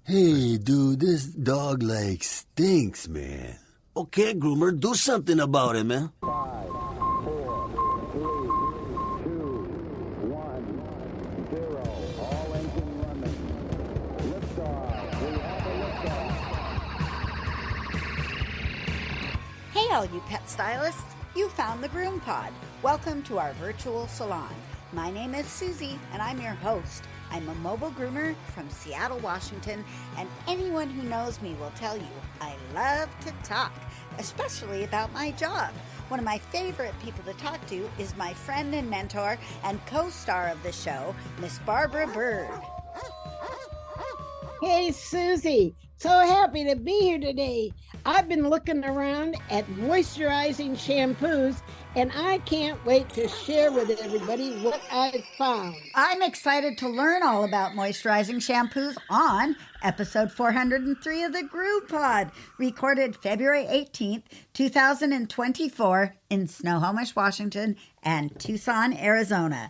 Hey, dude, this dog like stinks, man. Okay, groomer, do something about it, man. Five, four, three, two, one, zero. All engine running. Liftoff. We have a liftoff. Hey, all you pet stylists. You found the GroomPod. Welcome to our virtual salon. My name is Susy, and I'm your host. I'm a mobile groomer from Seattle, Washington, and anyone who knows me will tell you I love to talk, especially about my job. One of my favorite people to talk to is my friend and mentor and co-star of the show, Miss Barbara Bird. Hey, Susie. So happy to be here today. I've been looking around at moisturizing shampoos, and I can't wait to share with everybody what I've found. I'm excited to learn all about moisturizing shampoos on episode 403 of the GroomPod, recorded February 18th, 2024 in Snohomish, Washington and Tucson, Arizona.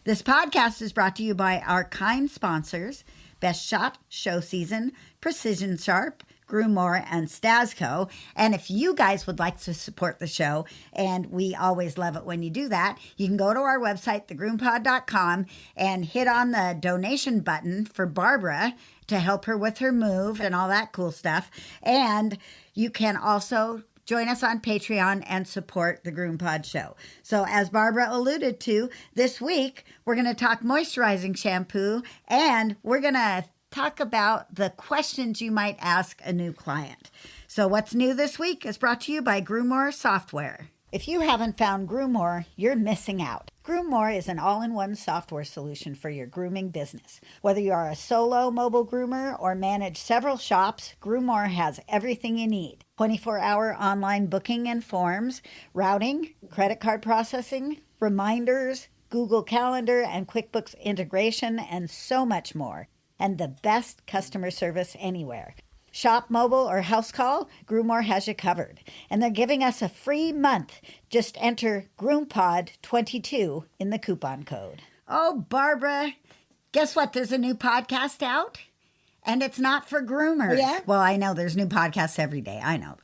This podcast is brought to you by our kind sponsors, Best Shot, Show Season, Precision Sharp, Groomore, and Stasco. And if you guys would like to support the show, and we always love it when you do that, you can go to our website, thegroompod.com, and hit on the donation button for Barbara to help her with her move and all that cool stuff. And you can also join us on Patreon and support the GroomPod show. So as Barbara alluded to, this week we're going to talk moisturizing shampoo, and we're going to talk about the questions you might ask a new client. So what's new this week is brought to you by Groomore Software. If you haven't found Groomore, you're missing out. Groomore is an all-in-one software solution for your grooming business. Whether you are a solo mobile groomer or manage several shops, Groomore has everything you need. 24-hour online booking and forms, routing, credit card processing, reminders, Google Calendar and QuickBooks integration, and so much more. And the best customer service anywhere. Shop mobile or house call, Groomore has you covered. And they're giving us a free month. Just enter GroomPod22 in the coupon code. Oh, Barbara, guess what? There's a new podcast out. And it's not for groomers. Yeah? Well, I know there's new podcasts every day. I know.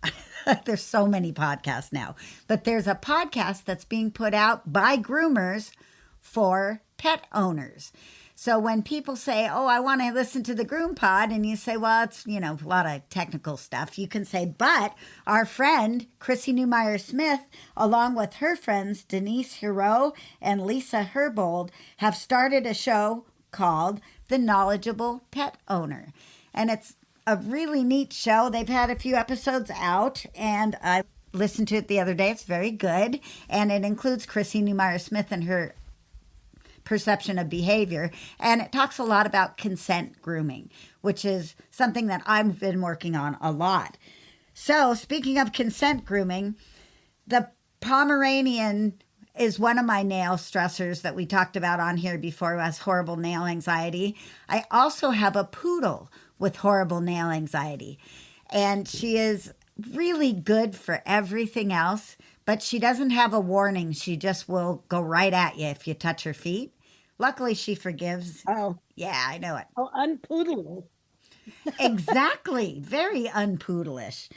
There's so many podcasts now. But there's a podcast that's being put out by groomers for pet owners. So when people say, oh, I want to listen to the GroomPod, and you say, well, it's, a lot of technical stuff, you can say, but our friend, Chrissy Newmeyer-Smith, along with her friends, Denise Hero and Lisa Herbold, have started a show called The Knowledgeable Pet Owner. And it's a really neat show. They've had a few episodes out, and I listened to it the other day. It's very good. And it includes Chrissy Newmeyer-Smith and her perception of behavior, and it talks a lot about consent grooming, which is something that I've been working on a lot. So speaking of consent grooming, the Pomeranian is one of my nail stressors that we talked about on here before, who has horrible nail anxiety. I also have a poodle with horrible nail anxiety, and she is really good for everything else, but she doesn't have a warning. She just will go right at you if you touch her feet. Luckily, she forgives. Oh. Yeah, I know it. Oh, unpoodleable. Exactly. Very unpoodlish.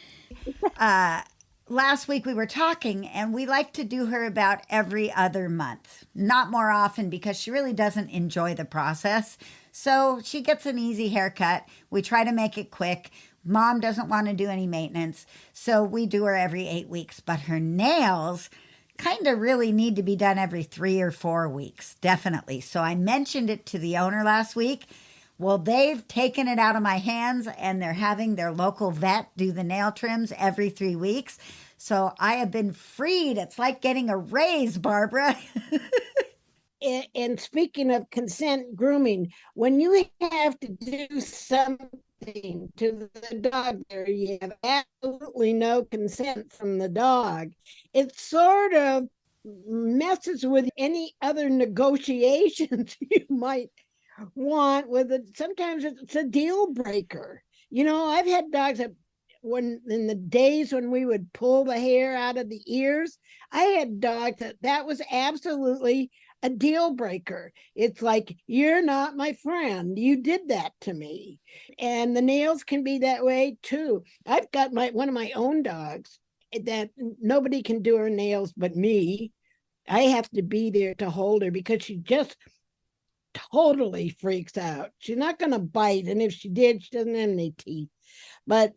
Last week we were talking, and we like to do her about every other month. Not more often, because she really doesn't enjoy the process. So she gets an easy haircut. We try to make it quick. Mom doesn't want to do any maintenance, so we do her every 8 weeks. But her nails kind of really need to be done every 3 or 4 weeks, definitely. So I mentioned it to the owner last week. Well, they've taken it out of my hands, and they're having their local vet do the nail trims every 3 weeks. So I have been freed. It's like getting a raise, Barbara. And speaking of consent grooming, when you have to do something to the dog there, you have absolutely no consent from the dog. It sort of messes with any other negotiations you might want with it. Sometimes it's a deal breaker. I've had dogs that when in the days when we would pull the hair out of the ears, I had dogs that was absolutely a deal breaker. It's like, you're not my friend. You did that to me. And the nails can be that way too. I've got one of my own dogs that nobody can do her nails but me. I have to be there to hold her because she just totally freaks out. She's not going to bite. And if she did, she doesn't have any teeth. But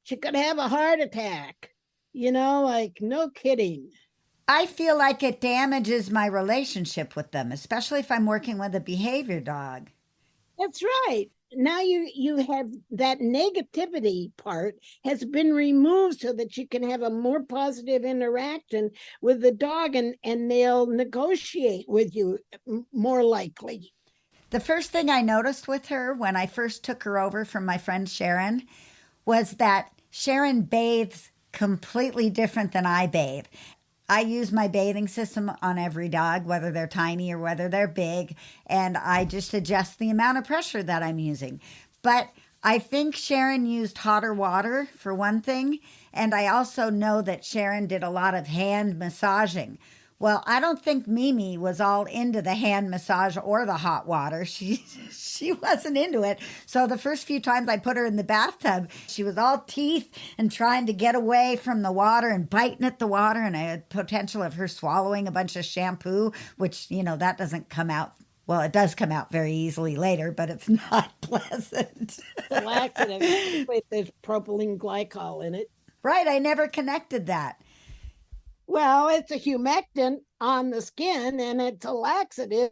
she could have a heart attack, like no kidding. I feel like it damages my relationship with them, especially if I'm working with a behavior dog. That's right. Now you have that negativity part has been removed so that you can have a more positive interaction with the dog and they'll negotiate with you more likely. The first thing I noticed with her when I first took her over from my friend Sharon was that Sharon bathes completely different than I bathe. I use my bathing system on every dog, whether they're tiny or whether they're big, and I just adjust the amount of pressure that I'm using. But I think Sharon used hotter water for one thing, and I also know that Sharon did a lot of hand massaging. Well, I don't think Mimi was all into the hand massage or the hot water. She wasn't into it. So the first few times I put her in the bathtub, she was all teeth and trying to get away from the water and biting at the water. And I had potential of her swallowing a bunch of shampoo, which, that doesn't come out. Well, it does come out very easily later, but it's not pleasant. Laxative with there's propylene glycol in it. Right. I never connected that. Well, it's a humectant on the skin and it's a laxative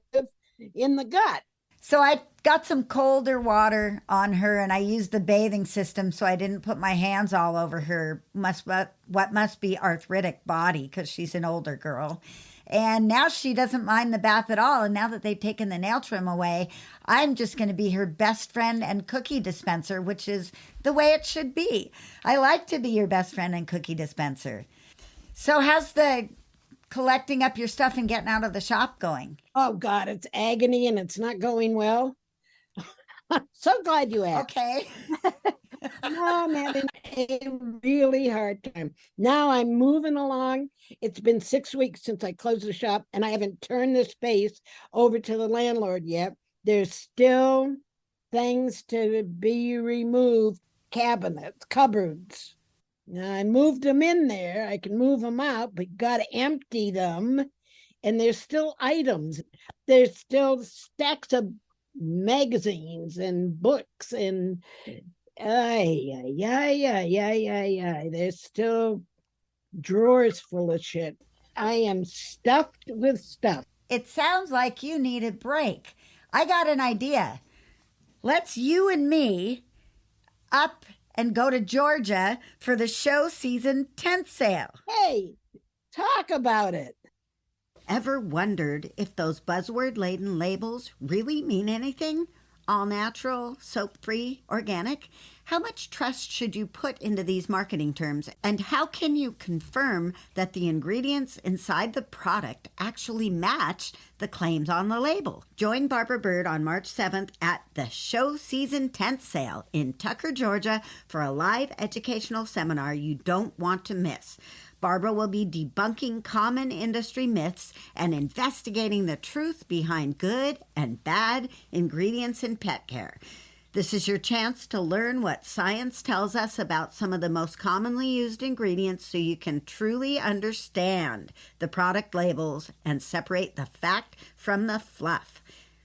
in the gut. So I got some colder water on her and I used the bathing system so I didn't put my hands all over her what must be arthritic body because she's an older girl. And now she doesn't mind the bath at all. And now that they've taken the nail trim away, I'm just going to be her best friend and cookie dispenser, which is the way it should be. I like to be your best friend and cookie dispenser. So how's the collecting up your stuff and getting out of the shop going? Oh, God, it's agony and it's not going well. I'm so glad you asked. Okay. No, I'm having a really hard time. Now I'm moving along. It's been 6 weeks since I closed the shop and I haven't turned the space over to the landlord yet. There's still things to be removed, cabinets, cupboards. Now, I moved them in there. I can move them out, but got to empty them. And there's still items. There's still stacks of magazines and books and there's still drawers full of shit. I am stuffed with stuff. It sounds like you need a break. I got an idea. Let's you and me up and go to Georgia for the show season tent sale. Hey, talk about it. Ever wondered if those buzzword-laden labels really mean anything? All natural, soap-free, organic? How much trust should you put into these marketing terms? And how can you confirm that the ingredients inside the product actually match the claims on the label? Join Barbara Bird on March 7th at the Show Season Tent Sale in Tucker, Georgia for a live educational seminar you don't want to miss. Barbara will be debunking common industry myths and investigating the truth behind good and bad ingredients in pet care. This is your chance to learn what science tells us about some of the most commonly used ingredients so you can truly understand the product labels and separate the fact from the fluff.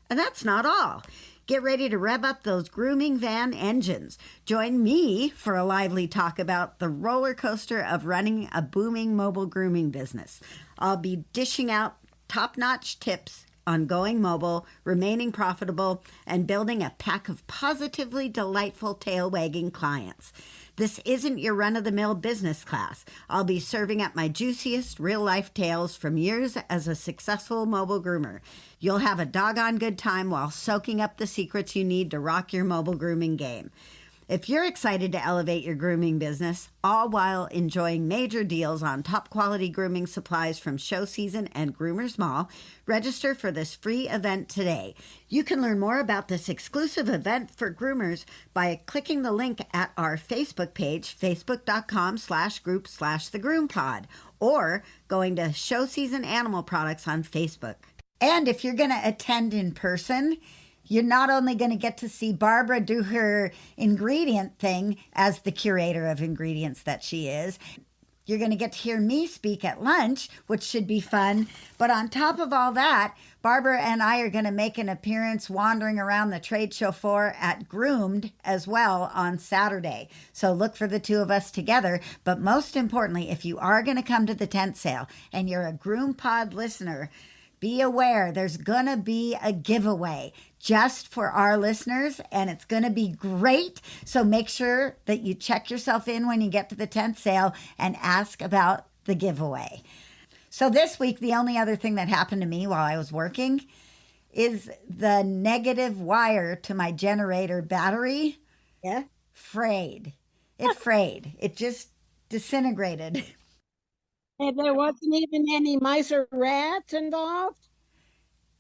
And that's not all. Get ready to rev up those grooming van engines. Join me for a lively talk about the roller coaster of running a booming mobile grooming business. I'll be dishing out top-notch tips on going mobile, remaining profitable, and building a pack of positively delightful tail-wagging clients. This isn't your run-of-the-mill business class. I'll be serving up my juiciest real-life tales from years as a successful mobile groomer. You'll have a doggone good time while soaking up the secrets you need to rock your mobile grooming game. If you're excited to elevate your grooming business, all while enjoying major deals on top quality grooming supplies from Show Season and Groomers Mall, register for this free event today. You can learn more about this exclusive event for groomers by clicking the link at our Facebook page, facebook.com/group/thegroompod, or going to Show Season Animal Products on Facebook. And if you're going to attend in person, you're not only going to get to see Barbara do her ingredient thing as the curator of ingredients that she is, you're going to get to hear me speak at lunch, which should be fun. But on top of all that, Barbara and I are going to make an appearance wandering around the trade show floor at Groomed as well on Saturday. So look for the two of us together. But most importantly, if you are going to come to the tent sale and you're a GroomPod listener, be aware there's going to be a giveaway just for our listeners, and it's going to be great. So make sure that you check yourself in when you get to the tent sale and ask about the giveaway. So this week, the only other thing that happened to me while I was working is the negative wire to my generator battery frayed. It frayed. It just disintegrated. And there wasn't even any mice or rats involved?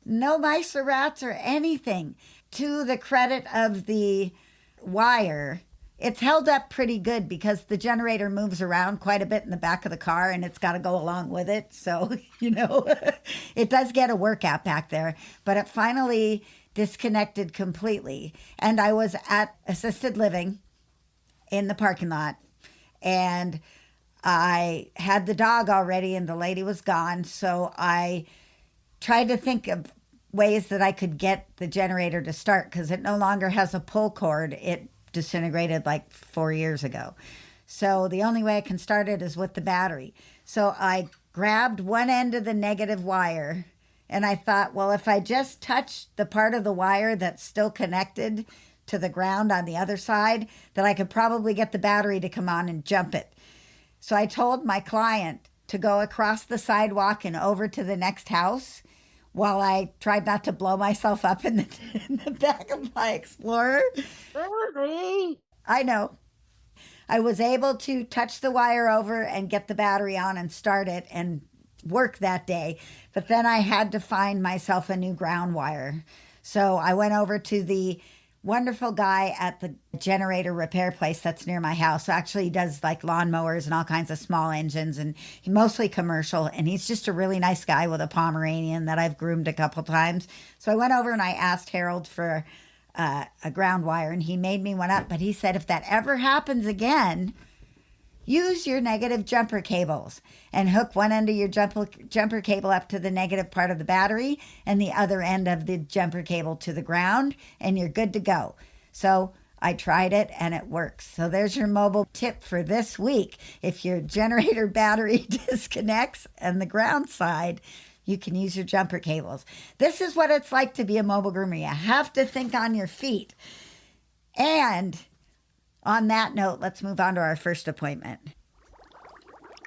No mice or rats or anything. To the credit of the wire, it's held up pretty good because the generator moves around quite a bit in the back of the car and it's got to go along with it. So, it does get a workout back there, but it finally disconnected completely. And I was at assisted living in the parking lot, and I had the dog already and the lady was gone. So I tried to think of ways that I could get the generator to start because it no longer has a pull cord. It disintegrated like 4 years ago. So the only way I can start it is with the battery. So I grabbed one end of the negative wire and I thought, well, if I just touch the part of the wire that's still connected to the ground on the other side, that I could probably get the battery to come on and jump it. So I told my client to go across the sidewalk and over to the next house while I tried not to blow myself up in the back of my Explorer. Really? I know. I was able to touch the wire over and get the battery on and start it and work that day. But then I had to find myself a new ground wire. So I went over to the wonderful guy at the generator repair place that's near my house. Actually, he does like lawnmowers and all kinds of small engines, and he mostly commercial. And he's just a really nice guy with a Pomeranian that I've groomed a couple times. So I went over and I asked Harold for a ground wire, and he made me one up. But he said, if that ever happens again, use your negative jumper cables and hook one end of your jumper cable up to the negative part of the battery and the other end of the jumper cable to the ground, and you're good to go. So I tried it and it works. So there's your mobile tip for this week. If your generator battery disconnects and the ground side, you can use your jumper cables. This is what it's like to be a mobile groomer. You have to think on your feet. And on that note, let's move on to our first appointment.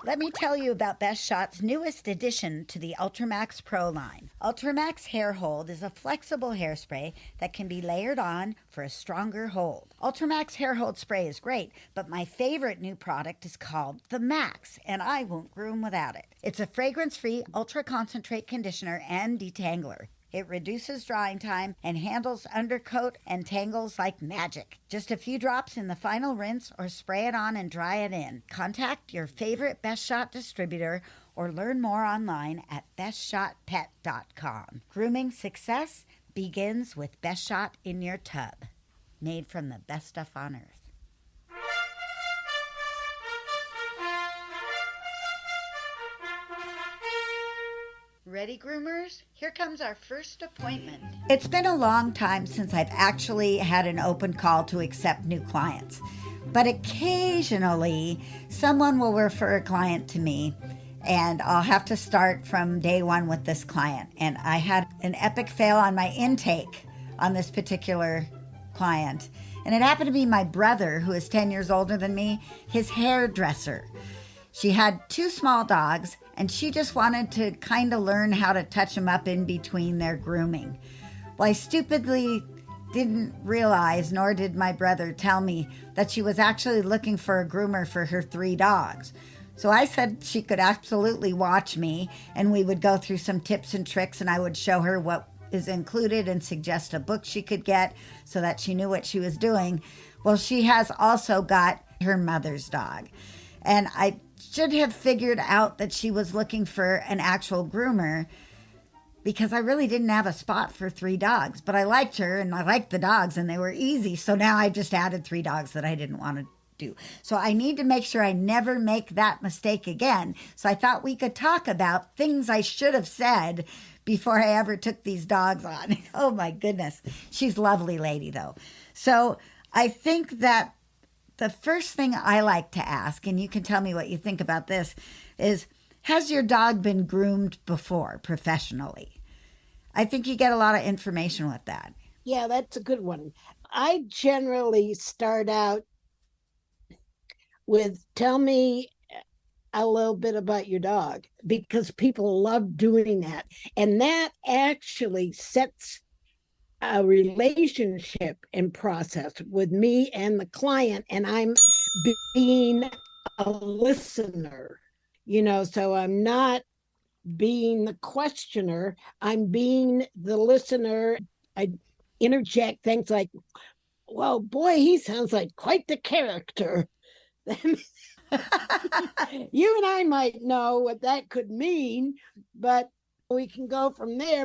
Let me tell you about Best Shot's newest addition to the Ultramax Pro line. Ultramax Hair Hold is a flexible hairspray that can be layered on for a stronger hold. Ultramax Hair Hold spray is great, but my favorite new product is called the Max, and I won't groom without it. It's a fragrance-free ultra-concentrate conditioner and detangler. It reduces drying time and handles undercoat and tangles like magic. Just a few drops in the final rinse or spray it on and dry it in. Contact your favorite Best Shot distributor or learn more online at bestshotpet.com. Grooming success begins with Best Shot in your tub. Made from the best stuff on earth. Ready, groomers? Here comes our first appointment. It's been a long time since I've actually had an open call to accept new clients, but occasionally someone will refer a client to me, and I'll have to start from day one with this client. And I had an epic fail on my intake on this particular client, and it happened to be my brother, who is 10 years older than me, his hairdresser. She had 2 small dogs, and she just wanted to kind of learn how to touch them up in between their grooming. Well, I stupidly didn't realize, nor did my brother tell me, that she was actually looking for a groomer for her 3 dogs. So I said she could absolutely watch me, and we would go through some tips and tricks, and I would show her what is included and suggest a book she could get so that she knew what she was doing. Well, she has also got her mother's dog. And I should have figured out that she was looking for an actual groomer. because I really didn't have a spot for 3 dogs, but I liked her and I liked the dogs and they were easy. So now I just added 3 dogs that I didn't want to do. So I need to make sure I never make that mistake again. So I thought we could talk about things I should have said before I ever took these dogs on. Oh my goodness. She's a lovely lady though. So I think that the first thing I like to ask, and you can tell me what you think about this, is has your dog been groomed before professionally? I think you get a lot of information with that. Yeah, that's a good one. I generally start out with tell me a little bit about your dog, because people love doing that. And that actually sets a relationship and process with me and the client. And I'm being a listener, so I'm not being the questioner, I'm being the listener. I interject things like, well, boy, he sounds like quite the character. You and I might know what that could mean, but we can go from there.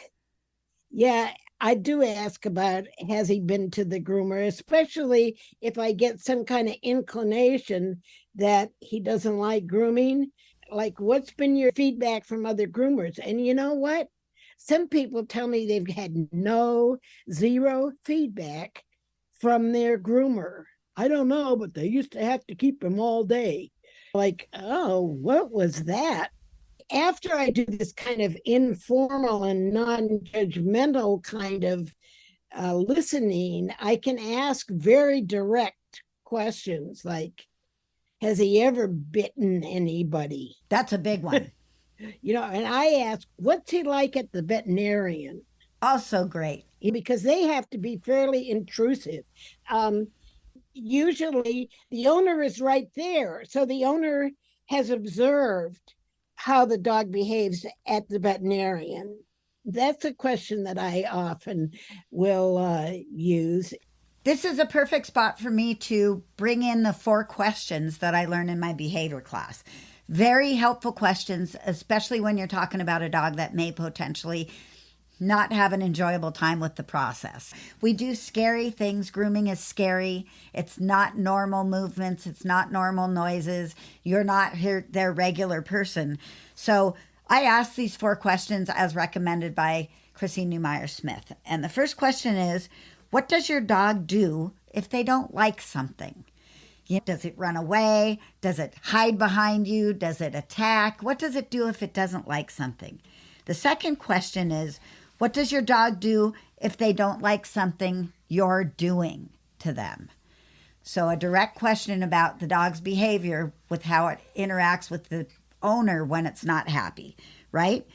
Yeah, I do ask about has he been to the groomer, especially if I get some kind of inclination that he doesn't like grooming. Like, what's been your feedback from other groomers? And you know what? Some people tell me they've had zero feedback from their groomer. I don't know, but they used to have to keep him all day. Like, oh, what was that? After I do this kind of informal and non-judgmental kind of listening, I can ask very direct questions like, has he ever bitten anybody? That's a big one. And I ask, what's he like at the veterinarian? Also great. Because they have to be fairly intrusive. Usually the owner is right there. So the owner has observed how the dog behaves at the veterinarian. That's a question that I often will use. This is a perfect spot for me to bring in the 4 questions that I learned in my behavior class. Very helpful questions, especially when you're talking about a dog that may potentially not have an enjoyable time with the process. We do scary things. Grooming is scary. It's not normal movements. It's not normal noises. You're not their regular person. So I asked these 4 questions as recommended by Chrissy Newmeyer Smith. And the first question is, what does your dog do if they don't like something? Does it run away? Does it hide behind you? Does it attack? What does it do if it doesn't like something? The second question is, what does your dog do if they don't like something you're doing to them? So a direct question about the dog's behavior with how it interacts with the owner when it's not happy, right?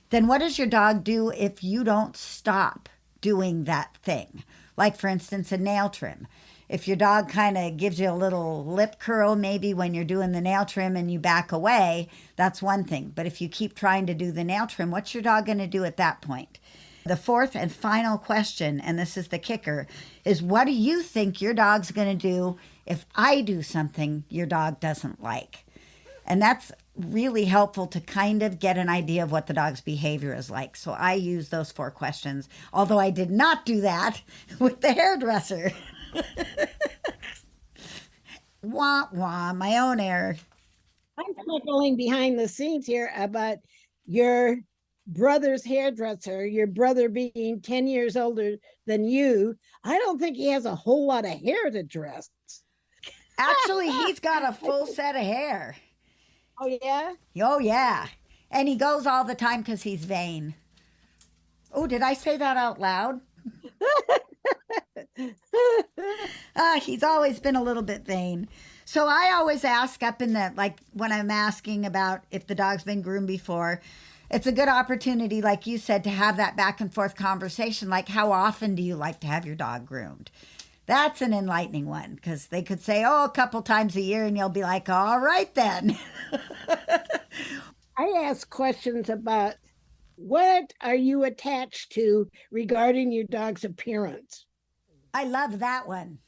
Then what does your dog do if you don't stop doing that thing? Like, for instance, a nail trim. If your dog kind of gives you a little lip curl, maybe when you're doing the nail trim and you back away, that's one thing. But if you keep trying to do the nail trim, what's your dog going to do at that point? The fourth and final question, and this is the kicker, is what do you think your dog's going to do if I do something your dog doesn't like? And that's really helpful to kind of get an idea of what the dog's behavior is like. So I use those 4 questions, although I did not do that with the hairdresser. Wah, wah, my own error. I'm chuckling behind the scenes here about your brother's hairdresser, your brother being 10 years older than you. I don't think he has a whole lot of hair to dress. Actually, he's got a full set of hair. Oh, yeah? Oh, yeah. And he goes all the time because he's vain. Oh, did I say that out loud? He's always been a little bit vain. So I always ask up in the, like when I'm asking about if the dog's been groomed before, it's a good opportunity, like you said, to have that back and forth conversation. Like, how often do you like to have your dog groomed? That's an enlightening one, because they could say, oh, a couple times a year, and you'll be like, all right then. I ask questions about what are you attached to regarding your dog's appearance? I love that one.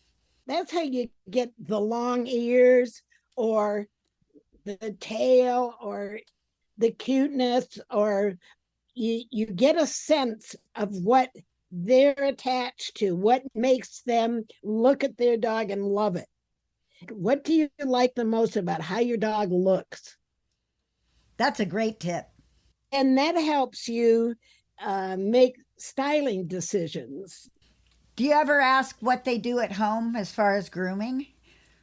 That's how you get the long ears or the tail or the cuteness or, you get a sense of what they're attached to, what makes them look at their dog and love it. What do you like the most about how your dog looks? That's a great tip. And that helps you make styling decisions. Do you ever ask what they do at home as far as grooming?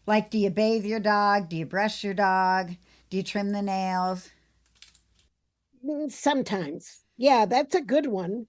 Like, do you bathe your dog? Do you brush your dog? Do you trim the nails? Sometimes. Yeah, that's a good one.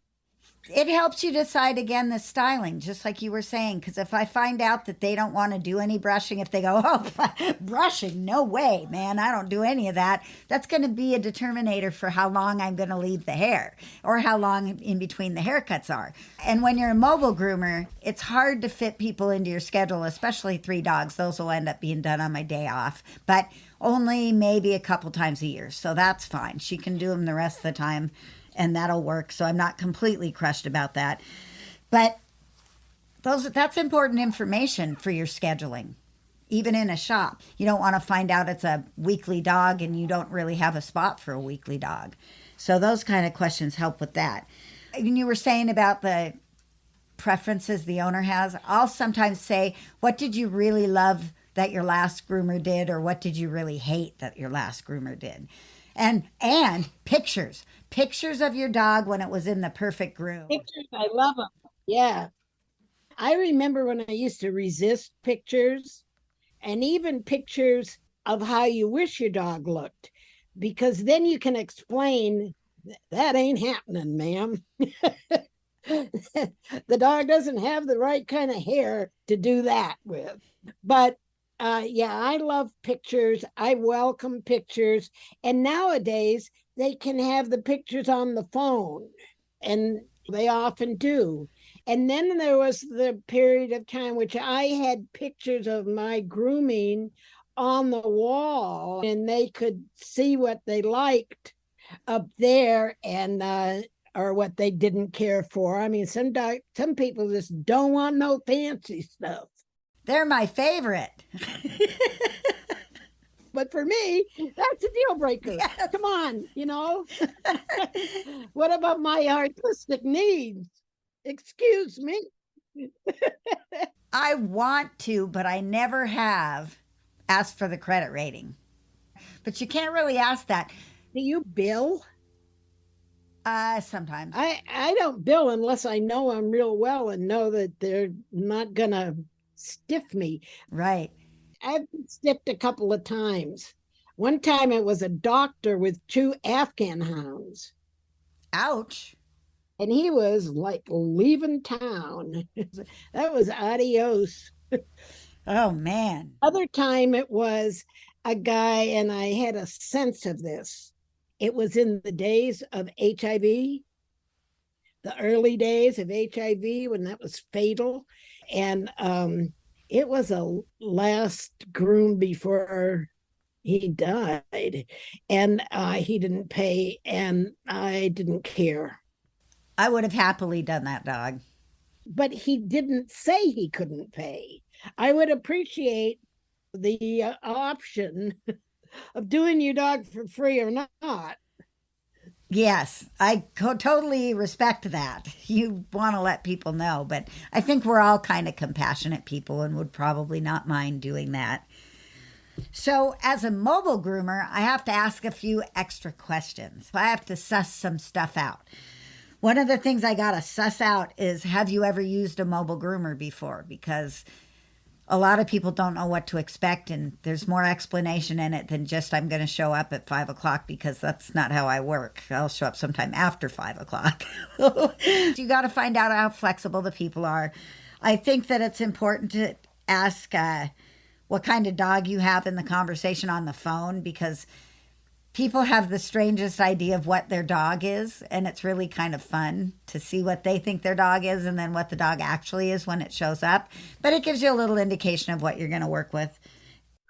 It helps you decide again the styling, just like you were saying. Because if I find out that they don't want to do any brushing, if they go, oh, brushing, no way, man, I don't do any of that, that's going to be a determinator for how long I'm going to leave the hair or how long in between the haircuts are. And when you're a mobile groomer, it's hard to fit people into your schedule, especially 3 dogs. Those will end up being done on my day off, but only maybe a couple times a year. So that's fine. She can do them the rest of the time, and that'll work. So I'm not completely crushed about that. But that's important information for your scheduling. Even in a shop, you don't want to find out it's a weekly dog and you don't really have a spot for a weekly dog. So those kind of questions help with that. And you were saying about the preferences the owner has. I'll sometimes say, what did you really love that your last groomer did, or what did you really hate that your last groomer did? And pictures of your dog when it was in the perfect groom. Pictures, I love them. Yeah. I remember when I used to resist pictures, and even pictures of how you wish your dog looked, because then you can explain that ain't happening, ma'am. The dog doesn't have the right kind of hair to do that with. But yeah, I love pictures. I welcome pictures. And nowadays, they can have the pictures on the phone, and they often do. And then there was the period of time which I had pictures of my grooming on the wall, and they could see what they liked up there and or what they didn't care for. I mean, some people just don't want no fancy stuff. They're my favorite. But for me, that's a deal breaker. Yes. Come on, What about my artistic needs? Excuse me. I want to, but I never have asked for the credit rating. But you can't really ask that. Do you bill? Sometimes. I don't bill unless I know them real well and know that they're not gonna stiff me. Right. I've been stiffed a couple of times. One time it was a doctor with 2 Afghan hounds. Ouch. And he was like leaving town. That was adios. Oh, man. Other time it was a guy, and I had a sense of this. It was in the days of HIV, the early days of HIV when that was fatal. And it was a last groom before he died. And he didn't pay, and I didn't care. I would have happily done that, dog. But he didn't say he couldn't pay. I would appreciate the option of doing your dog for free or not. Yes, I totally respect that. You want to let people know, but I think we're all kind of compassionate people and would probably not mind doing that. So as a mobile groomer, I have to ask a few extra questions. I have to suss some stuff out. One of the things I got to suss out is, have you ever used a mobile groomer before? Because a lot of people don't know what to expect, and there's more explanation in it than just I'm going to show up at 5 o'clock, because that's not how I work. I'll show up sometime after 5 o'clock. You got to find out how flexible the people are. I think that it's important to ask what kind of dog you have in the conversation on the phone, because people have the strangest idea of what their dog is, and it's really kind of fun to see what they think their dog is and then what the dog actually is when it shows up. But it gives you a little indication of what you're going to work with.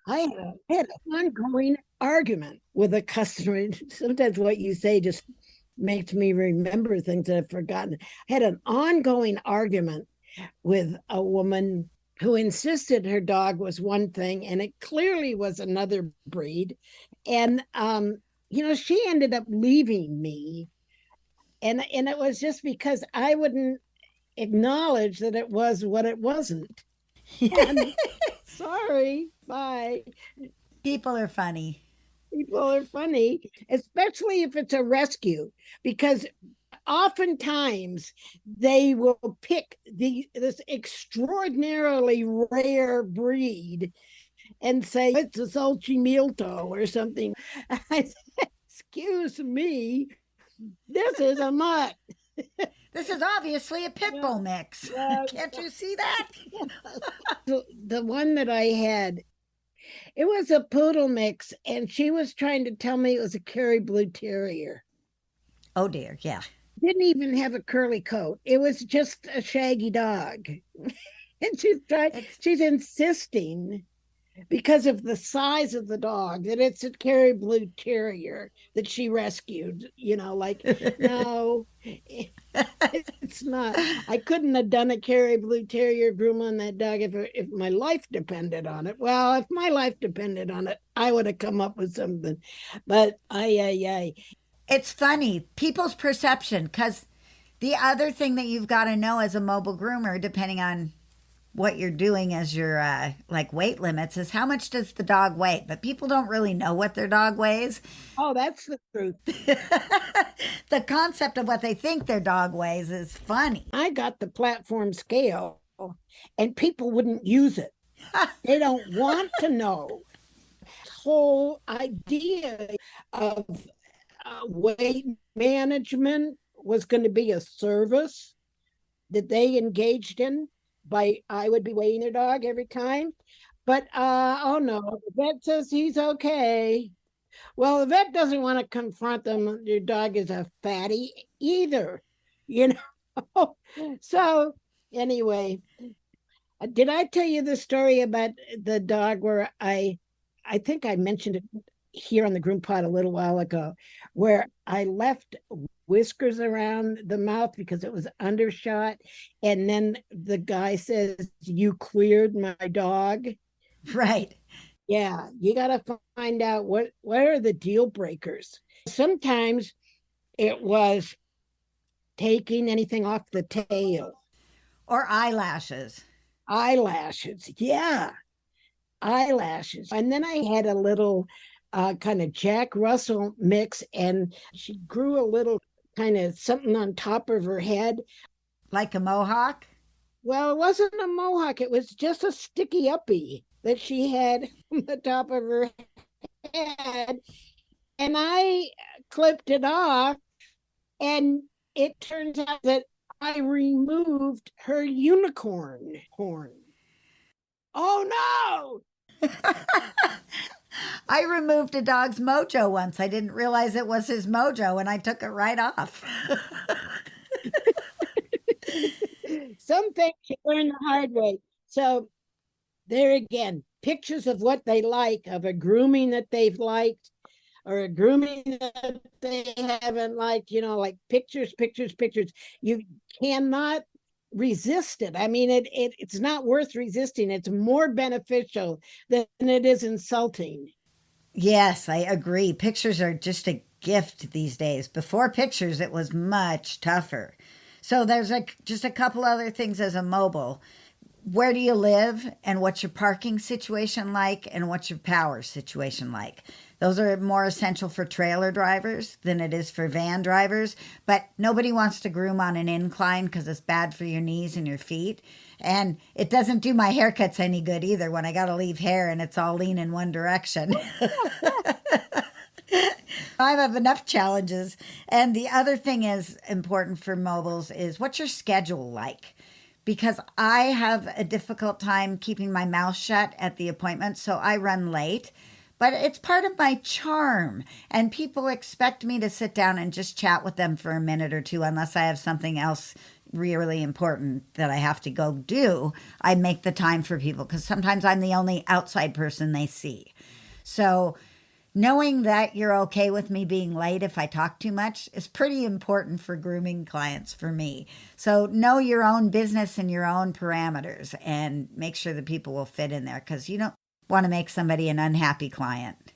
I had an ongoing argument with a customer. Sometimes what you say just makes me remember things that I've forgotten. I had an ongoing argument with a woman who insisted her dog was one thing and it clearly was another breed. And, she ended up leaving me And it was just because I wouldn't acknowledge that it was what it wasn't. And sorry, bye. People are funny. People are funny, especially if it's a rescue, because oftentimes they will pick this extraordinarily rare breed and say it's a Solchimilto or something. I said, excuse me, this is a mutt. This is obviously a pit bull mix. Can't you see that? The one that I had, it was a poodle mix, and she was trying to tell me it was a Kerry Blue Terrier. Oh dear, yeah. Didn't even have a curly coat. It was just a shaggy dog. And she's insisting, because of the size of the dog, that it's a Kerry Blue Terrier that she rescued. Like, no, it's not. I couldn't have done a Kerry Blue Terrier groom on that dog if my life depended on it. Well, if my life depended on it, I would have come up with something. But It's funny, people's perception, because the other thing that you've got to know as a mobile groomer, depending on what you're doing as your like weight limits, is how much does the dog weigh? But people don't really know what their dog weighs. Oh, that's the truth. The concept of what they think their dog weighs is funny. I got the platform scale, and people wouldn't use it. They don't want to know. Whole idea of weight management was going to be a service that they engaged in. I would be weighing their dog every time. But oh no, the vet says he's okay. Well, the vet doesn't want to confront them. Your dog is a fatty either, So anyway, did I tell you the story about the dog where I think I mentioned it here on the GroomPod a little while ago, where I left whiskers around the mouth because it was undershot, and then the guy says, "You cleared my dog." Right. Yeah, you got to find out what are the deal breakers. Sometimes it was taking anything off the tail. Or eyelashes. Eyelashes, yeah, eyelashes. And then I had a little kind of Jack Russell mix, and she grew a little kind of something on top of her head. Like a mohawk? Well, it wasn't a mohawk. It was just a sticky uppy that she had on the top of her head. And I clipped it off, and it turns out that I removed her unicorn horn. Oh no! I removed a dog's mojo once. I didn't realize it was his mojo, and I took it right off. Some things you learn the hard way. So there again, pictures of what they like, of a grooming that they've liked, or a grooming that they haven't liked, like pictures. You cannot resist it. I mean, it's not worth resisting. It's more beneficial than it is insulting. Yes, I agree. Pictures are just a gift these days. Before pictures, it was much tougher. So there's just a couple other things as a mobile. Where do you live, and what's your parking situation like, and what's your power situation like? Those are more essential for trailer drivers than it is for van drivers, but nobody wants to groom on an incline because it's bad for your knees and your feet. And it doesn't do my haircuts any good either when I got to leave hair and it's all lean in one direction. I have enough challenges. And the other thing is important for mobiles is what's your schedule like? Because I have a difficult time keeping my mouth shut at the appointment, so I run late. But it's part of my charm, and people expect me to sit down and just chat with them for a minute or two unless I have something else really important that I have to go do. I make the time for people because sometimes I'm the only outside person they see. So knowing that you're okay with me being late if I talk too much is pretty important for grooming clients for me. So know your own business and your own parameters and make sure the people will fit in there because you don't want to make somebody an unhappy client.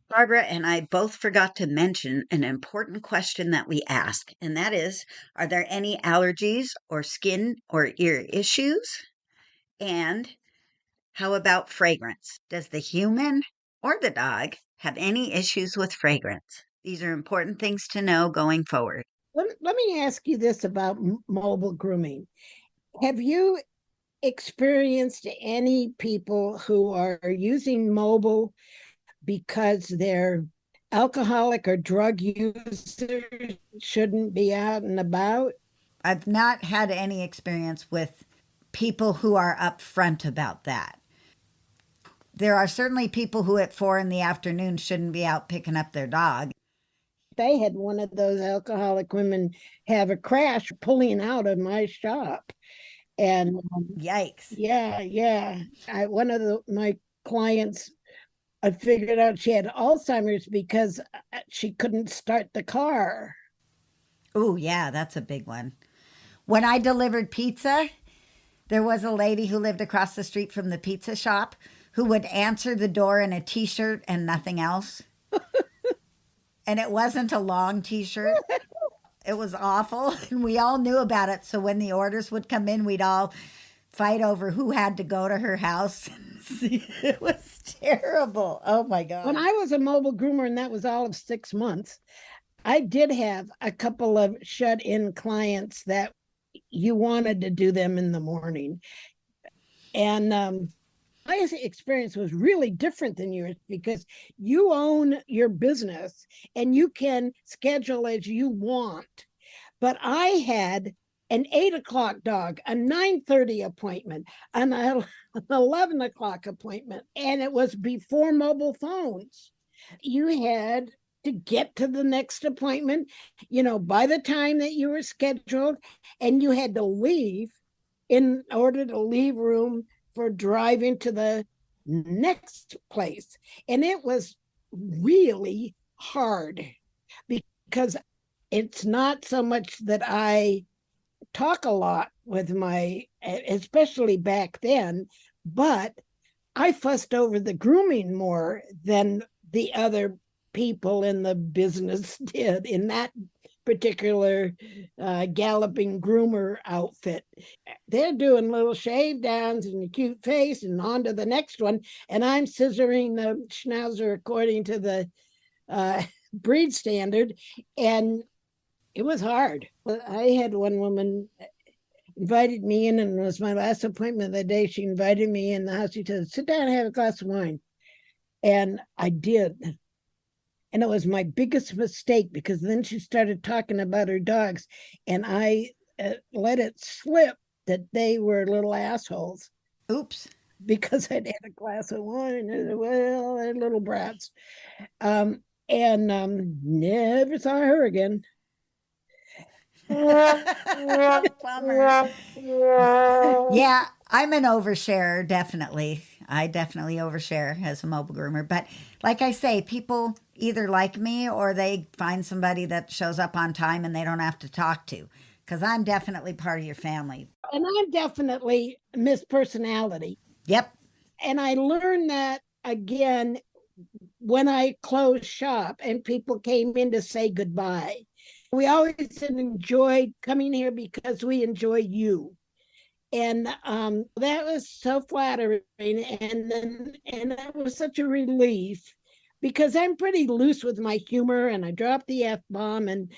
Barbara and I both forgot to mention an important question that we ask, and that is, are there any allergies or skin or ear issues? And how about fragrance? Does the human or the dog have any issues with fragrance? These are important things to know going forward. Let me ask you this about mobile grooming. Have you experienced any people who are using mobile because they're alcoholic or drug users, shouldn't be out and about? I've not had any experience with people who are upfront about that. There are certainly people who at 4 in the afternoon shouldn't be out picking up their dog. They had one of those alcoholic women have a crash pulling out of my shop. And Yikes. yeah. One of my clients, I figured out she had Alzheimer's because she couldn't start the car. Oh, yeah, that's a big one. When I delivered pizza, there was a lady who lived across the street from the pizza shop who would answer the door in a t-shirt and nothing else. And it wasn't a long t-shirt. It was awful. And we all knew about it. So when the orders would come in, we'd all fight over who had to go to her house. It was terrible. Oh my God. When I was a mobile groomer, and that was all of 6 months, I did have a couple of shut-in clients that you wanted to do them in the morning. And my experience was really different than yours because you own your business and you can schedule as you want. But I had an 8 o'clock dog, a 9:30 appointment, an 11 o'clock appointment, and it was before mobile phones. You had to get to the next appointment, by the time that you were scheduled, and you had to leave in order to leave room for driving to the next place. And it was really hard because it's not so much that I talk a lot with especially back then, but I fussed over the grooming more than the other people in the business did in that particular galloping groomer outfit. They're doing little shave downs and a cute face and on to the next one. And I'm scissoring the schnauzer according to the breed standard. And it was hard. I had one woman invited me in, and it was my last appointment of the day. She invited me in the house. She said, sit down and have a glass of wine. And I did. And it was my biggest mistake because then she started talking about her dogs, and I let it slip that they were little assholes. Oops. Because I'd had a glass of wine and, well, they're little brats. Never saw her again. Bummer. Yeah, I'm an oversharer, definitely. I definitely overshare as a mobile groomer. But like I say, people either like me or they find somebody that shows up on time and they don't have to talk to, because I'm definitely part of your family. And I'm definitely Miss Personality. Yep. And I learned that again when I closed shop and people came in to say goodbye. We always enjoyed coming here because we enjoy you. And that was so flattering. And that was such a relief because I'm pretty loose with my humor and I drop the F-bomb and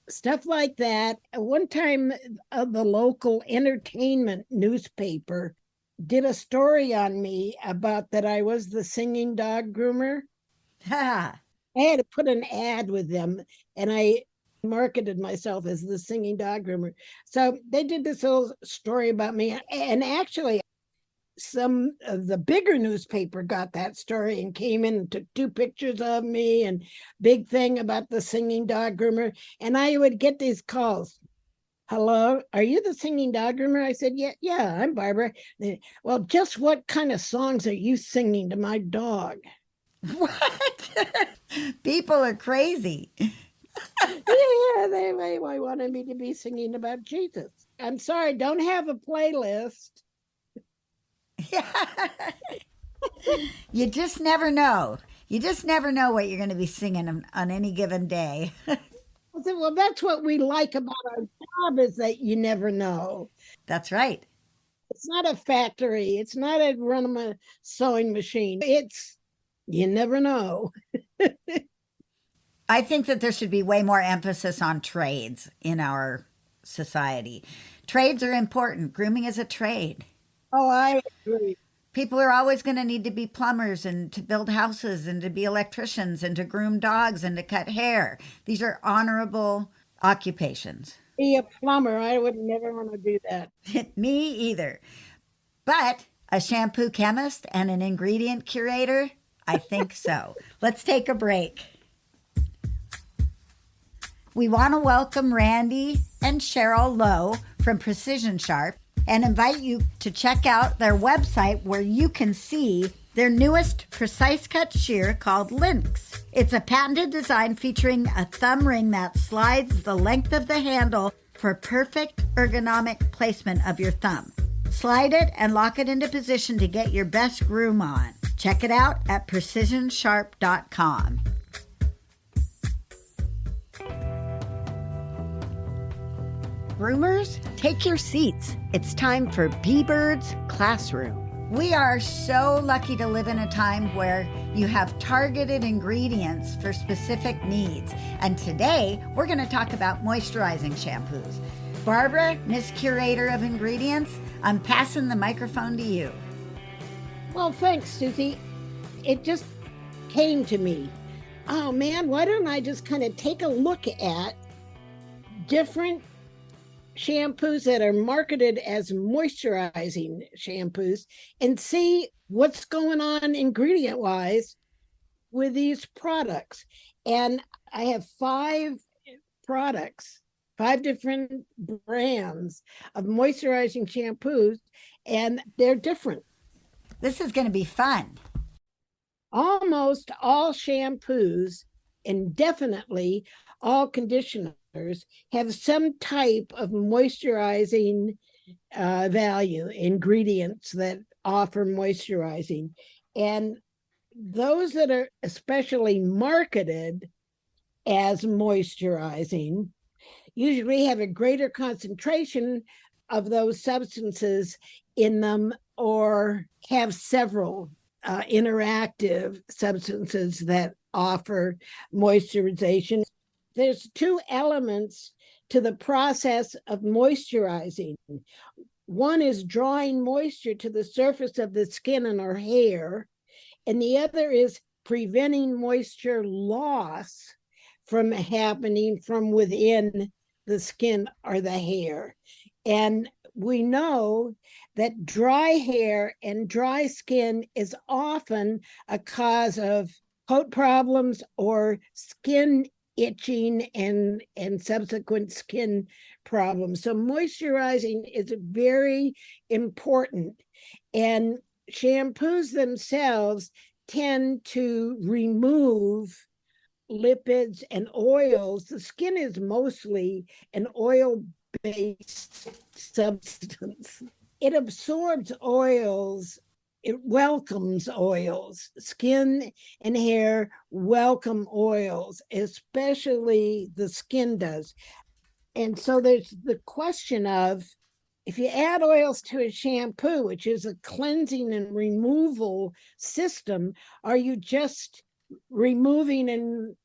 stuff like that. One time, the local entertainment newspaper did a story on me about that I was the singing dog groomer. I had to put an ad with them, and I marketed myself as the singing dog groomer. So they did this little story about me. And actually, some of the bigger newspaper got that story and came in and took 2 pictures of me and big thing about the singing dog groomer. And I would get these calls. Hello, are you the singing dog groomer? I said, yeah, I'm Barbara. Well, just what kind of songs are you singing to my dog? What? People are crazy. Yeah, they wanted me to be singing about Jesus. I'm sorry, don't have a playlist. Yeah. You just never know. You just never know what you're going to be singing on any given day. I said, well, that's what we like about our job is that you never know. That's right. It's not a factory. It's not a run of a sewing machine. It's, you never know. I think that there should be way more emphasis on trades in our society. Trades are important. Grooming is a trade. Oh, I agree. People are always going to need to be plumbers and to build houses and to be electricians and to groom dogs and to cut hair. These are honorable occupations. Be a plumber. I would never want to do that. Me either. But a shampoo chemist and an ingredient curator, I think so. Let's take a break. We want to welcome Randy and Cheryl Lowe from Precision Sharp and invite you to check out their website where you can see their newest precise cut shear called Lynx. It's a patented design featuring a thumb ring that slides the length of the handle for perfect ergonomic placement of your thumb. Slide it and lock it into position to get your best groom on. Check it out at precisionsharp.com. Groomers, take your seats. It's time for B-Bird's Classroom. We are so lucky to live in a time where you have targeted ingredients for specific needs. And today, we're going to talk about moisturizing shampoos. Barbara, Miss Curator of Ingredients, I'm passing the microphone to you. Well, thanks, Susie. It just came to me. Oh, man, why don't I just kind of take a look at different shampoos that are marketed as moisturizing shampoos and see what's going on ingredient wise with these products. And I have 5 products, 5 different brands of moisturizing shampoos, and they're different. This is going to be fun. Almost all shampoos and definitely all conditioners have some type of moisturizing value, ingredients that offer moisturizing. And those that are especially marketed as moisturizing usually have a greater concentration of those substances in them or have several interactive substances that offer moisturization. There's 2 elements to the process of moisturizing. One is drawing moisture to the surface of the skin and our hair, and the other is preventing moisture loss from happening from within the skin or the hair. And we know that dry hair and dry skin is often a cause of coat problems or skin itching and subsequent skin problems. So moisturizing is very important. And shampoos themselves tend to remove lipids and oils. The skin is mostly an oil-based substance. It absorbs oils. It welcomes oils. Skin and hair welcome oils, especially the skin does. And so there's the question of, if you add oils to a shampoo, which is a cleansing and removal system, are you just removing and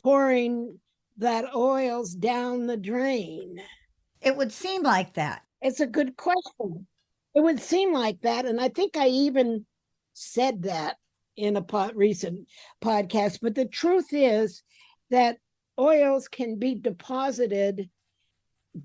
pouring that oils down the drain? It would seem like that. It's a good question. It would seem like that. And I think I even said that in a recent podcast. But the truth is that oils can be deposited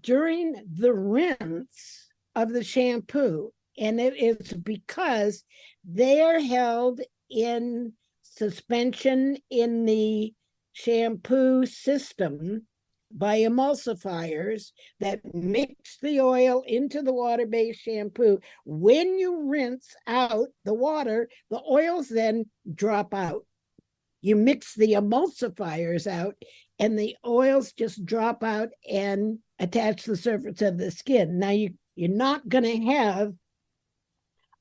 during the rinse of the shampoo. And it is because they are held in suspension in the shampoo system by emulsifiers that mix the oil into the water-based shampoo. When you rinse out the water, the oils then drop out. You mix the emulsifiers out, and the oils just drop out and attach the surface of the skin. Now, you're not going to have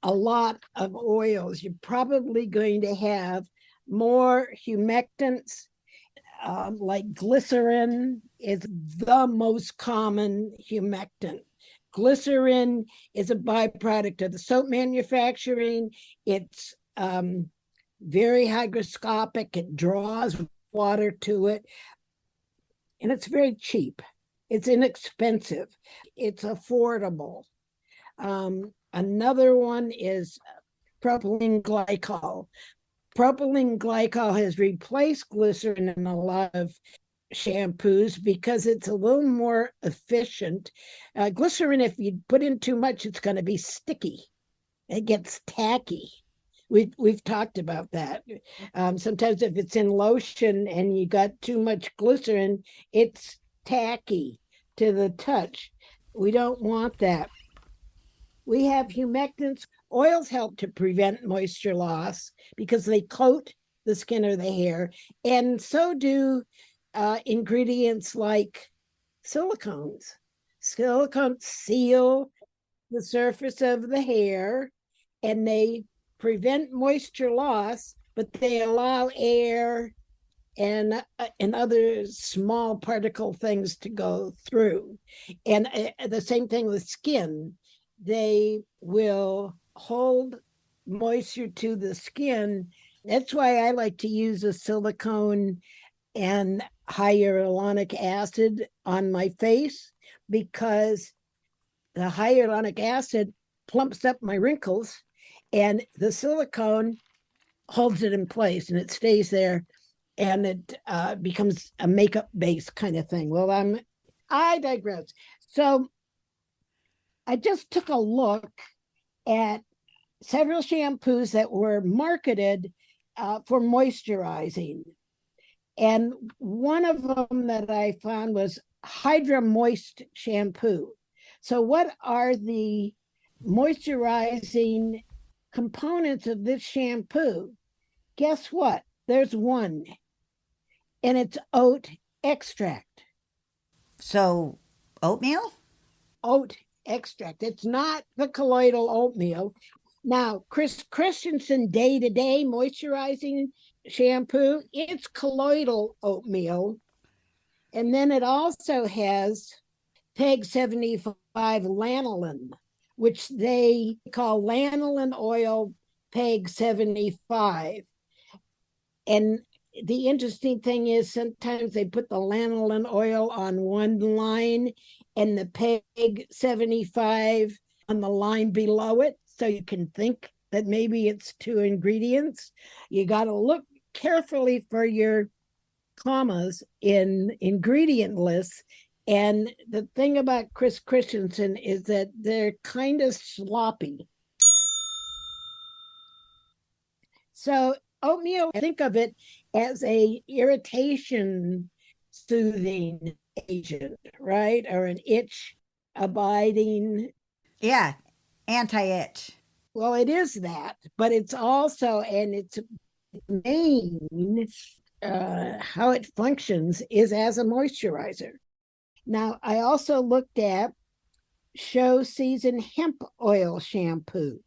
a lot of oils. You're probably going to have more humectants. Like glycerin is the most common humectant. Glycerin is a byproduct of the soap manufacturing. It's very hygroscopic. It draws water to it. And it's very cheap. It's inexpensive. It's affordable. Another one is propylene glycol. Propylene glycol has replaced glycerin in a lot of shampoos because it's a little more efficient. Glycerin, if you put in too much, it's going to be sticky. It gets tacky. We've talked about that. Sometimes if it's in lotion and you got too much glycerin, it's tacky to the touch. We don't want that. We have humectants. Oils help to prevent moisture loss because they coat the skin or the hair, and so do ingredients like silicones. Silicones seal the surface of the hair and they prevent moisture loss, but they allow air and other small particle things to go through. And the same thing with skin. They will hold moisture to the skin. That's why I like to use a silicone and hyaluronic acid on my face, because the hyaluronic acid plumps up my wrinkles and the silicone holds it in place and it stays there, and it becomes a makeup base kind of thing. Well, I digress. So I just took a look at several shampoos that were marketed for moisturizing. And one of them that I found was Hydra Moist shampoo. So what are the moisturizing components of this shampoo? Guess what? There's one, and it's oat extract. So, oatmeal? Oat extract. It's not the colloidal oatmeal. Now, Chris Christensen Day to Day moisturizing shampoo, it's colloidal oatmeal. And then it also has PEG 75 lanolin, which they call lanolin oil PEG 75. And the interesting thing is sometimes they put the lanolin oil on one line and the PEG 75 on the line below it. So you can think that maybe it's two ingredients. You got to look carefully for your commas in ingredient lists. And the thing about Chris Christensen is that they're kind of sloppy. So oatmeal, think of it as a irritation soothing agent, right? Or an itch abiding. Yeah, anti-itch. Well, it is that, but it's also, and its main how it functions is as a moisturizer. Now, I also looked at Show Season Hemp Oil Shampoo.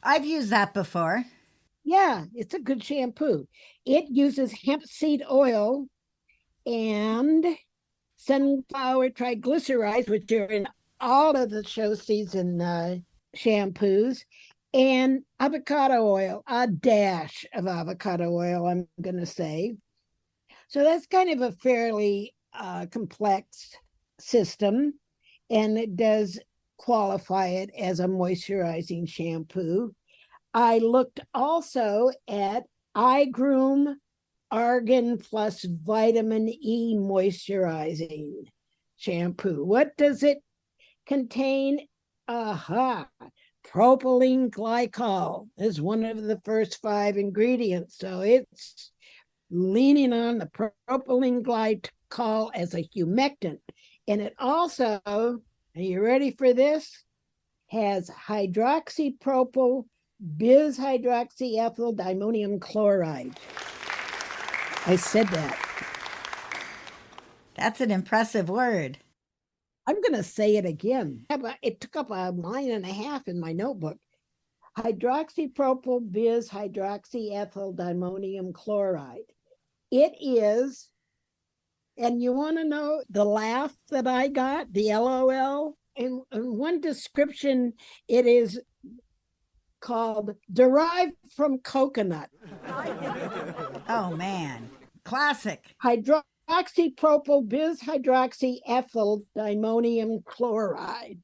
I've used that before. Yeah, it's a good shampoo. It uses hemp seed oil and sunflower triglycerides, which are in all of the Show Season shampoos, and avocado oil, a dash of avocado oil, I'm going to say. So that's kind of a fairly complex system, and it does qualify it as a moisturizing shampoo. I looked also at iGroom Argan Plus Vitamin E Moisturizing Shampoo. What does it contain? Aha, propylene glycol is one of the first 5 ingredients. So it's leaning on the propylene glycol as a humectant. And it also, are you ready for this? Has hydroxypropyl bis-hydroxyethyl dimonium chloride. I said that. That's an impressive word. I'm going to say it again. It took up a line and a half in my notebook. hydroxypropyl bis hydroxyethyl dimonium chloride. It is, and you want to know the laugh that I got, the LOL? In one description, it is called derived from coconut. Oh, man. Classic. Hydroxypropyl bis hydroxyethyl dimonium chloride.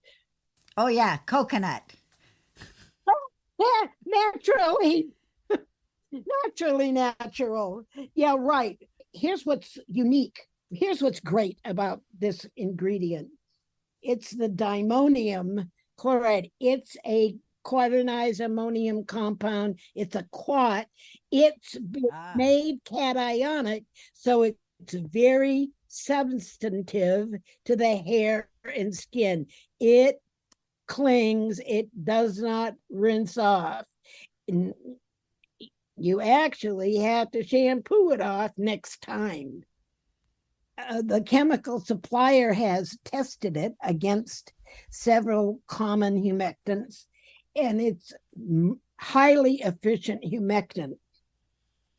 Oh, yeah. Coconut. Yeah, naturally natural. Yeah, right. Here's what's unique. Here's what's great about this ingredient. It's the dimonium chloride. It's a quaternized ammonium compound. It's a quat. It's made cationic, so it's very substantive to the hair and skin. It clings, it does not rinse off. You actually have to shampoo it off next time. The chemical supplier has tested it against several common humectants, and it's highly efficient humectant,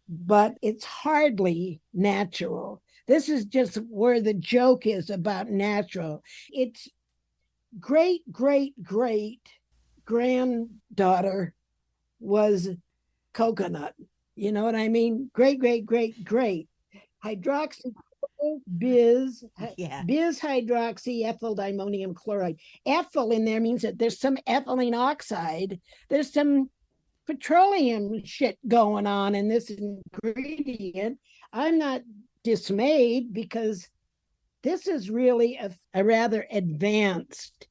but it's hardly natural. This is just where the joke is about natural. It's great granddaughter was coconut. You know what I mean? Great. Hydroxypropyl bis hydroxyethyl dimonium chloride. Ethyl in there means that there's some ethylene oxide. There's some petroleum shit going on in this ingredient. I'm not dismayed because this is really a rather advanced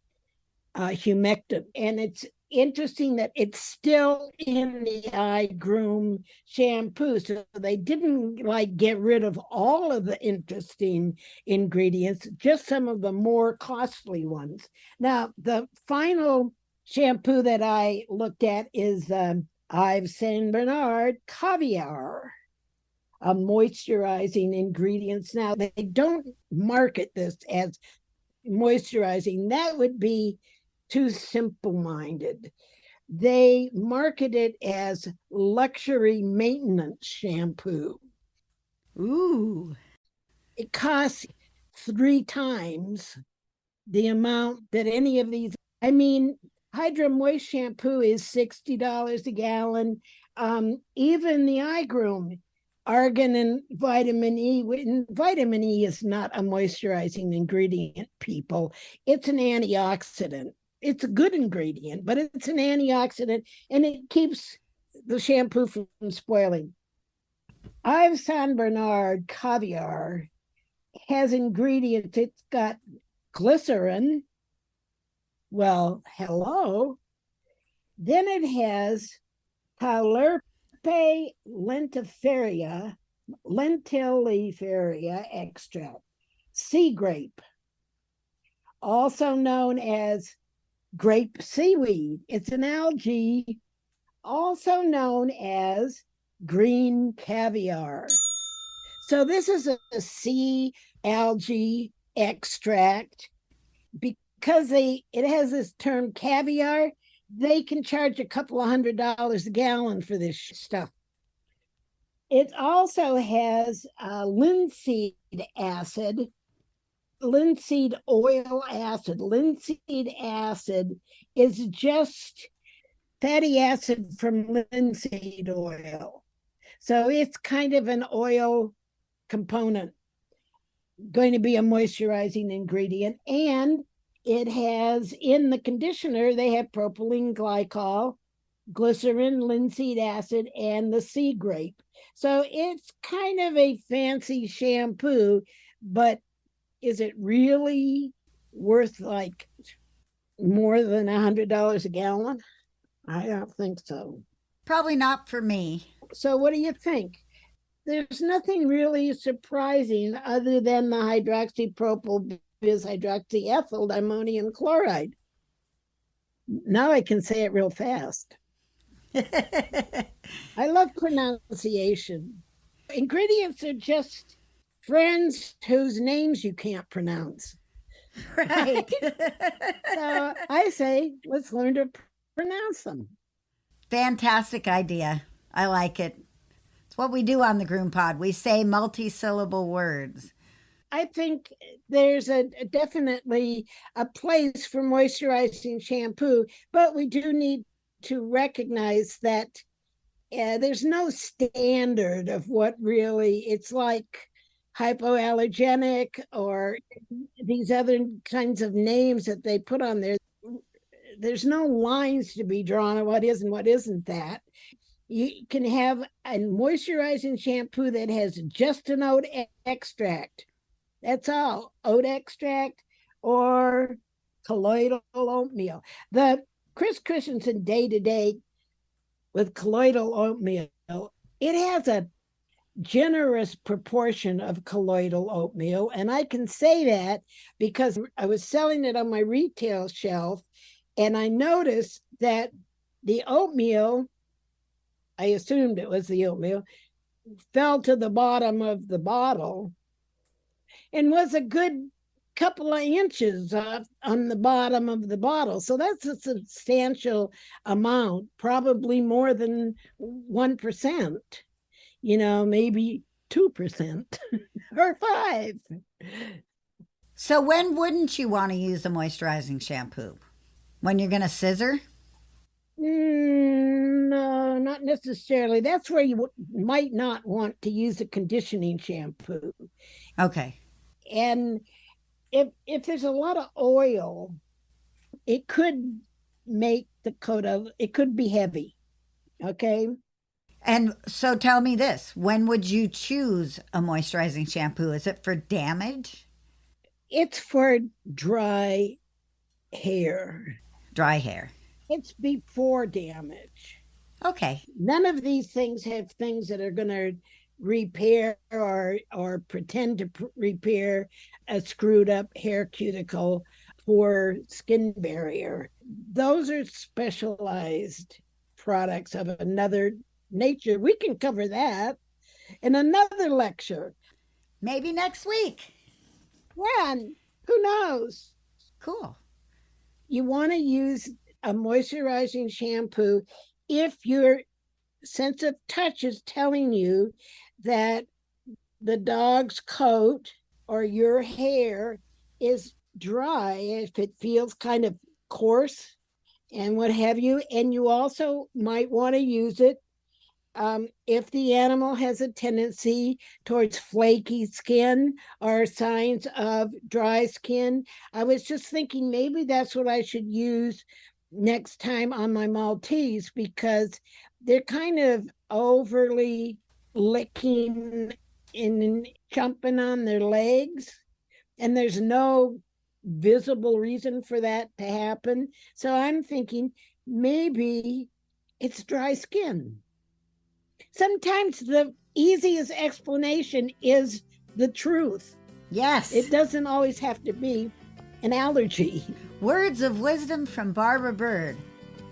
humectant, and it's interesting that it's still in the iGroom shampoo. So they didn't like get rid of all of the interesting ingredients, just some of the more costly ones. Now, the final shampoo that I looked at is Yves Saint Bernard Caviar, a moisturizing ingredients. Now, they don't market this as moisturizing. That would be too simple-minded. They market it as luxury maintenance shampoo. Ooh. It costs 3 times the amount that any of these. I mean, Hydra Moist shampoo is $60 a gallon. Even the iGroom, argan and vitamin E. Vitamin E is not a moisturizing ingredient, people. It's an antioxidant. It's a good ingredient, but it's an antioxidant, and it keeps the shampoo from spoiling. Yves Saint Bernard Caviar has ingredients. It's got glycerin. Well, hello. Then it has Caulerpa lentiferia extract, sea grape, also known as grape seaweed. It's an algae, also known as green caviar. So this is a sea algae extract. Because it has this term caviar, they can charge a couple of $100 a gallon for this stuff. It also has linseed acid, linseed oil acid. Linseed acid is just fatty acid from linseed oil. So it's kind of an oil component, going to be a moisturizing ingredient. And it has, in the conditioner, they have propylene glycol, glycerin, linseed acid, and the sea grape. So it's kind of a fancy shampoo, but is it really worth like more than $100 a gallon? I don't think so. Probably not for me. So what do you think? There's nothing really surprising other than the hydroxypropyl bis hydroxyethyl ammonium chloride. Now I can say it real fast. I love pronunciation. Ingredients are just friends whose names you can't pronounce. Right. So I say, let's learn to pronounce them. Fantastic idea. I like it. It's what we do on the GroomPod. We say multi-syllable words. I think there's definitely a place for moisturizing shampoo, but we do need to recognize that there's no standard of what really, it's like hypoallergenic or these other kinds of names that they put on there. There's no lines to be drawn on what is and what isn't that. You can have a moisturizing shampoo that has just an oat extract. That's all, oat extract or colloidal oatmeal. The Chris Christensen Day-to-Day with colloidal oatmeal, it has a generous proportion of colloidal oatmeal. And I can say that because I was selling it on my retail shelf and I noticed that the oatmeal, I assumed it was the oatmeal, fell to the bottom of the bottle and was a good couple of inches on the bottom of the bottle. So that's a substantial amount, probably more than 1%, maybe 2% or 5%. So when wouldn't you want to use a moisturizing shampoo? When you're going to scissor? No, not necessarily. That's where you might not want to use a conditioning shampoo. Okay. And if there's a lot of oil, it could make the coat it could be heavy. Okay. And so tell me this, when would you choose a moisturizing shampoo? Is it for damage? It's for dry hair. Dry hair. It's before damage. Okay. None of these things have things that are going to repair or pretend to repair a screwed up hair cuticle or skin barrier. Those are specialized products of another nature. We can cover that in another lecture. Maybe next week. When? Who knows? Cool. You want to use a moisturizing shampoo if your sense of touch is telling you that the dog's coat or your hair is dry, if it feels kind of coarse and what have you. And you also might want to use it if the animal has a tendency towards flaky skin or signs of dry skin. I was just thinking maybe that's what I should use next time on my Maltese, because they're kind of overly licking and jumping on their legs, and there's no visible reason for that to happen. So I'm thinking maybe it's dry skin. Sometimes the easiest explanation is the truth. Yes. It doesn't always have to be an allergy. Words of wisdom from Barbara Bird.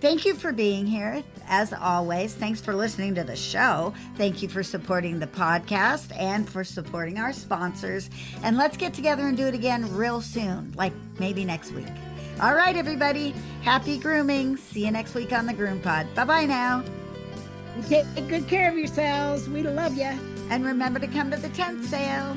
Thank you for being here. As always, thanks for listening to the show. Thank you for supporting the podcast and for supporting our sponsors. And let's get together and do it again real soon, like maybe next week. All right, everybody. Happy grooming. See you next week on the GroomPod. Bye-bye now. Take good care of yourselves. We love you. And remember to come to the tent sale.